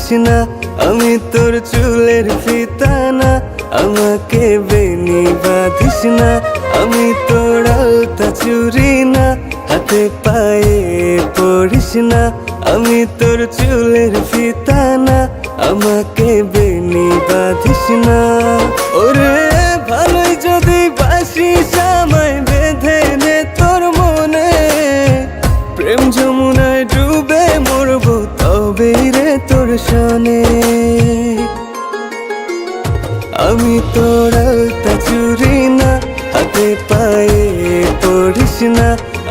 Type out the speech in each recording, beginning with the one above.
বাঁধিস না, আমি তোর চুলের ফিতা না। আমাকে বেনি বাঁধিস না, আমি তোর আলতা চুরি না। হাতে পায়ে পড়িস না, আমি তোর চুলের ফিতা না। আমাকে বেনি বাঁধিস না। ওরে ভালোই যদি বাসিস আমায় বেঁধে নে তোর মনে। প্রেম যমুনায় ডুবে মরবো তবেই রে তোর সনে। আমি তোর আলতা চুরি না, হাতে পায়ে পড়িস না।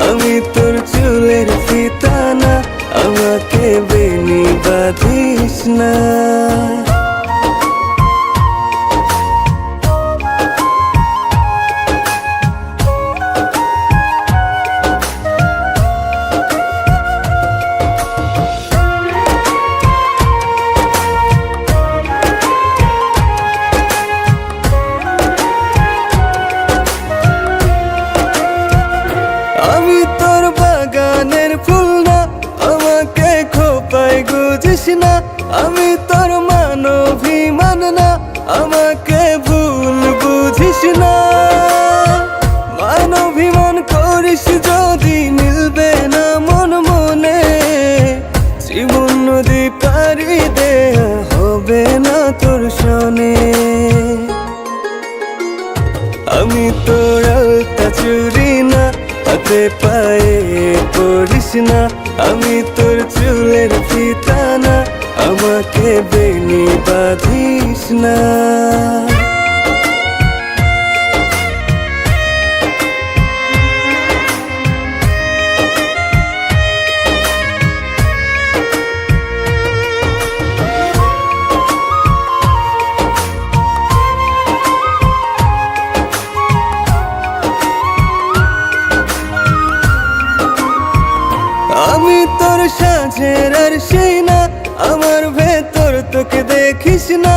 আমি তোর চুলের ফিতা না, আমাকে বেনি বাঁধিস না। আমি তোর বাগানের ফুল না, আমাকে খোপায় গুজিস না। আমি তোর মানভিমান না, আমাকে ভুল বুঝিস না। মানভিমান করিস যদি মিলবে না মন মনে। জীবন নদী পারি দেয়া হবে না তোর সনে। আমি তোর আলতা চুরি না, হাতে পায়ে পড়িস না। আমি তোর চুলের ফিতা না, আমাকে বেনি বাঁধিস না। আমি তোর সাজের আর সেই না, আমার ভেতর তোকে দেখিস না।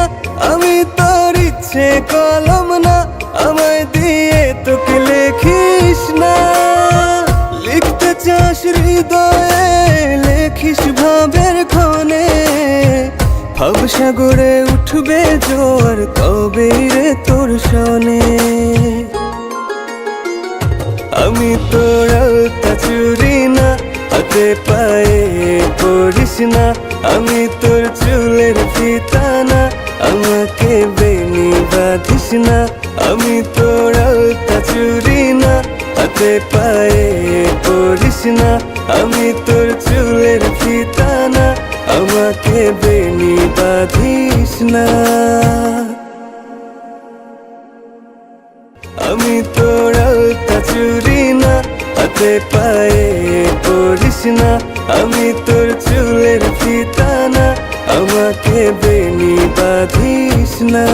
আমি তোর ইচ্ছে কলম না, আমায় দিয়ে তোকে লেখিস না। লিখতে চাস হৃদয়ে লেখিস ভাবের ক্ষণে। ভাবসাগরে উঠবে জোয়ার কবে রে তোর সনে। আমি তোর আলতা চুরি না, হাতে পায়ে পড়িস না। আমি তোর চুলের ফিতা না, আমাকে বেনি বাঁধিস না। আমি তোর আলতা চুরি না, হাতে পায়ে পড়িস না। আমি তোর চুলের ফিতা না, আমাকে বেনি বাঁধিস না। আমি তোর আলতা চুরি না, হাতে পায়ে পড়িস না। আমি তোর চুলের ফিতা না, আমাকে বেনি বাঁধিস না।